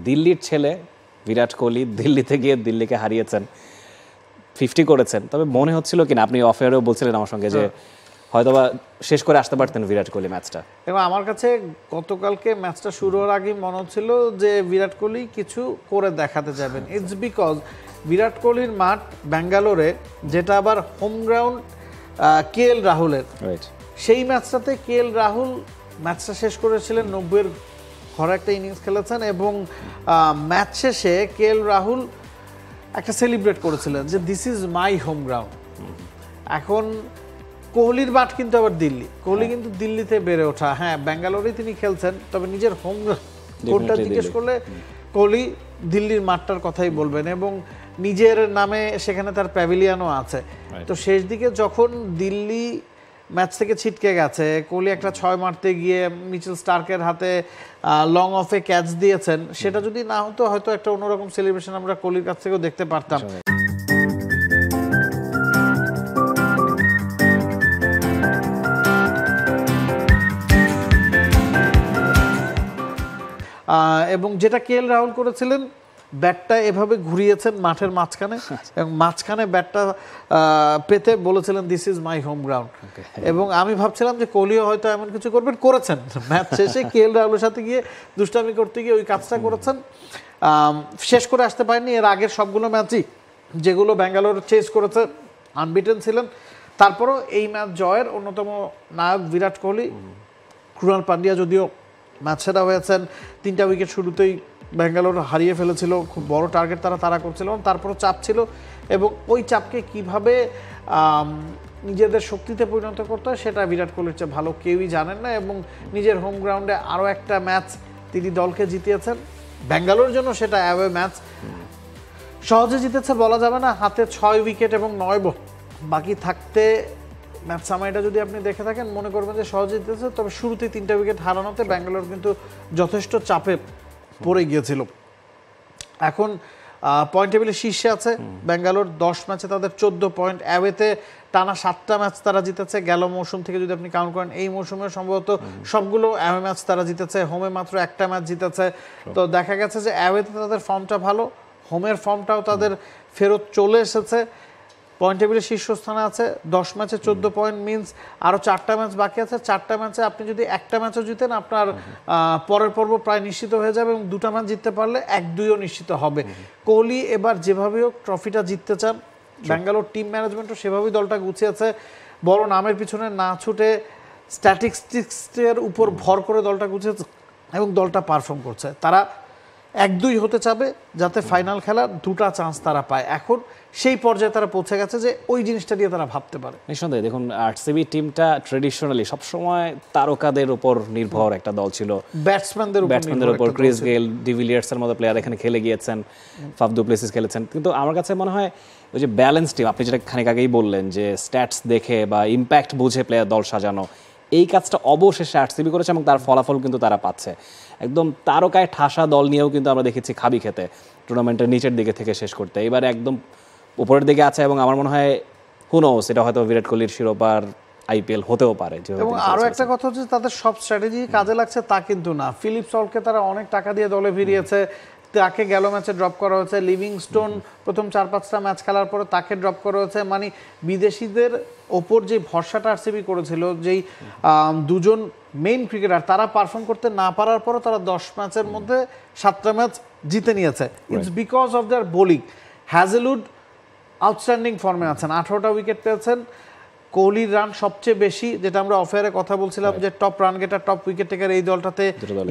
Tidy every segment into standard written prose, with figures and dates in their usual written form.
দিল্লির ছেলে বিরাট কোহলি দিল্লিতে গিয়ে দিল্লিকে হারিয়েছেন, 50 করেছেন, তবে মনে হচ্ছিল কিনা, আপনি অফ এয়ারেও বলছিলেন আমার সঙ্গে যে হয়তোবা শেষ করে আসতে পারতেন বিরাট কোহলি ম্যাচটা। এবং আমার কাছে গতকালকে ম্যাচটা শুরু হওয়ার আগেই মনে হচ্ছিল যে বিরাট কোহলি কিছু করে দেখাতে যাবেন। ইটস বিকজ বিরাট কোহলির মাঠ ব্যাঙ্গালোরে, যেটা আবার হোম গ্রাউন্ড KL রাহুলের, সেই ম্যাচটাতে KL রাহুল ম্যাচটা শেষ করেছিলেন 90-এর ঘরে একটা ইনিংস খেলেছেন, এবং ম্যাচ শেষে KL রাহুল একটা সেলিব্রেট করেছিলেন যে this is my home ground. এখন কোহলির মাঠ কিন্তু আবার দিল্লি, কোহলি কিন্তু দিল্লিতে বেড়ে ওঠা, হ্যাঁ ব্যাঙ্গালোরেই তিনি খেলছেন, তবে নিজের হোম কোর্টটা জিজ্ঞেস করলে কোহলি দিল্লির মাঠটার কথাই বলবেন, এবং নিজের নামে সেখানে তার প্যাভিলিয়নও আছে। তো শেষ দিকে যখন দিল্লি ম্যাচ থেকে ছিটকে গেছে, কোহলি একটা 6 মারতে গিয়ে মিচেল স্টার্কের হাতে লং অফে ক্যাচ দিয়েছেন, সেটা যদি না হতো হয়তো একটা অন্যরকম সেলিব্রেশন আমরা কোহলির কাছ থেকেও দেখতে পারতাম। এবং যেটা KL রাহুল করেছিলেন, ব্যাটটা এভাবে ঘুরিয়েছেন মাঠের মাঝখানে, এবং মাঝখানে ব্যাটটা পেতে বলেছিলেন this is my home ground. এবং আমি ভাবছিলাম যে কোহলিও হয়তো এমন কিছু করবেন, করেছেন ম্যাচ শেষে KL রাহুলের সাথে গিয়ে দুষ্টামি করতে গিয়ে ওই কাজটা করেছেন। শেষ করে আসতে পারেননি, এর আগের সবগুলো ম্যাচই যেগুলো ব্যাঙ্গালোর চেস করেছে আনবিটেন ছিলেন, তারপরও এই ম্যাচ জয়ের অন্যতম নায়ক বিরাট কোহলি। ক্রুনাল পান্ডিয়া যদিও ম্যাচ সেরা হয়েছেন, 3টা উইকেট শুরুতেই ব্যাঙ্গালোর হারিয়ে ফেলেছিল, খুব বড় টার্গেট তারা করছিল, তারপরও চাপ ছিল, এবং ওই চাপকে কিভাবে নিজেদের শক্তিতে পরিণত করতে হয় সেটা বিরাট কোহলির চেয়ে ভালো কেউই জানেন না। এবং নিজের হোম গ্রাউন্ডে আরও একটা ম্যাচ তিনি দলকে জিতিয়েছেন, ব্যাঙ্গালোর জন্য সেটা অ্যাওয়ে ম্যাচ, সহজে জিতেছে বলা যাবে না, হাতে 6 উইকেট এবং 9 বল বাকি থাকতে ম্যাচ সামারিটা যদি আপনি দেখে থাকেন মনে করবেন যে সহজে জিতেছে, তবে শুরুতেই 3টা উইকেট হারানোতে ব্যাঙ্গালোর কিন্তু যথেষ্ট চাপে পড়ে গিয়েছিল। এখন পয়েন্ট টেবিলে শীর্ষে আছে ব্যাঙ্গালোর, 10 ম্যাচে তাদের 14 পয়েন্ট, অ্যাওয়েতে টানা 7টা ম্যাচ তারা জিতেছে। গেল মৌসুম থেকে যদি আপনি কাউন্ট করেন, এই মৌসুমে সম্ভবত সবগুলো অ্যাওয়ে ম্যাচ তারা জিতেছে, হোমে মাত্র একটা ম্যাচ জিতেছে। তো দেখা গেছে যে অ্যাওয়েতে তাদের ফর্মটা ভালো, হোমের ফর্মটাও তাদের ফেরত চলে এসেছে। পয়েন্ট টেবিলে শীর্ষস্থানে আছে, 10 ম্যাচে 14 পয়েন্ট, মিনস আরও 4টা ম্যাচ বাকি আছে। 4টা ম্যাচে আপনি যদি একটা ম্যাচও জিতেন, আপনার পরের পর্ব প্রায় নিশ্চিত হয়ে যাবে, এবং 2টা ম্যাচ জিততে পারলে 1-2ও নিশ্চিত হবে। কোহলি এবার যেভাবে হোক ট্রফিটা জিততে চান, ব্যাঙ্গালোর টিম ম্যানেজমেন্টও সেভাবেই দলটা গুছিয়েছে, বড় নামের পিছনে না ছুটে স্ট্যাটিস্টিক্সের উপর ভর করে দলটা গুছিয়েছে, এবং দলটা পারফর্ম করছে। তারা 1-2 হতে চাবে যাতে ফাইনাল খেলার 2টা চান্স তারা পায়। এখন সেই পর্যায়ে তারা পৌঁছে গেছে যে ওই জিনিসটা দিয়ে তারা ভাবতে পারে। নিঃসন্দেহে দেখুন, RCB টিমটা ট্রেডিশনালি সবসময় তারকাদের উপর নির্ভর একটা দল ছিল, ব্যাটসম্যানদের উপর। ক্রিস গেল, ডিভিলিয়ার্সের মতো প্লেয়ার এখানে খেলে গিয়েছেন, ফাফ ডু প্লেসিস খেলেছেন, কিন্তু আমার কাছে মনে হয় ওই যে ব্যালেন্স টিম, আপনি যেটা খানিক আগেই বললেন যে স্ট্যাটস দেখে বা ইম্প্যাক্ট বুঝে প্লেয়ার দল সাজানো, এই কাজটা অবশেষে RCB করেছে, এবং তার ফলাফল কিন্তু তারা পাচ্ছে। একদম তারকায় ঠাসা দল নিয়েও কিন্তু আমরা দেখেছি খাবি খেতে, টুর্নামেন্টের নিচের দিকে থেকে শেষ করতে, এবার একদম উপরের দিকে আছে। এবং আমার মনে হয় সেটা হয়তো বিরাট কোহলির শিরোপার IPL হতেও পারে। এবং আরও একটা কথা হচ্ছে, তাদের সব স্ট্র্যাটেজি কাজে লাগছে তা কিন্তু না। ফিলিপ সল্টকে তারা অনেক টাকা দিয়ে দলে ফিরিয়েছে, তাকে গেল ম্যাচে ড্রপ করা হয়েছে। লিভিংস্টোন প্রথম 4-5টা ম্যাচ খেলার পরে তাকে ড্রপ করা হয়েছে। মানে বিদেশিদের ওপর যে ভরসাটা RCB করেছিল, যেই 2জন মেইন ক্রিকেটার তারা পারফর্ম করতে না পারার পরও তারা 10 ম্যাচের মধ্যে 7টা ম্যাচ জিতে নিয়েছে। It's because of their bowling. Hazlewood outstanding ফর্মে আছেন, 18টা উইকেট পেয়েছেন। কোহলির রান সবচেয়ে বেশি, যেটা আমরা অফেয়ারে কথা বলছিলাম যে top run গেটার, top wicket taker এই দলটাতে।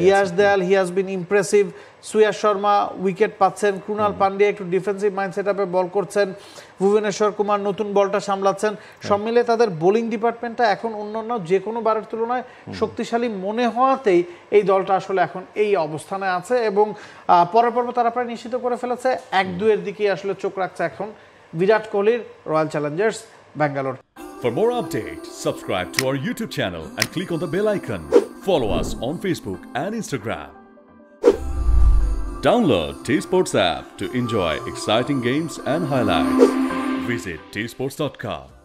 Yash Dayal, he has been impressive. Shreyas Sharma wicket পাচ্ছেন, ক্রুনাল পান্ডিয়া একটু ডিফেন্সিভ মাইন্ড সেটআপে বল করছেন, ভুবনেশ্বর কুমার নতুন বলটা সামলাচ্ছেন। সব মিলে তাদের বোলিং ডিপার্টমেন্টটা এখন অন্যান্য যে কোনো বারের তুলনায় শক্তিশালী মনে হওয়াতেই এই দলটা আসলে এখন এই অবস্থানে আছে, এবং পরের পর্ব তারা প্রায় নিশ্চিত করে ফেলেছে। 1-2-এর দিকে আসলে চোখ রাখছে এখন বিরাট কোহলির royal Challengers Bangalore. For more updates, subscribe to our YouTube channel and click on the bell icon. Follow us on Facebook and Instagram. Download T-Sports app to enjoy exciting games and highlights. Visit tsports.com.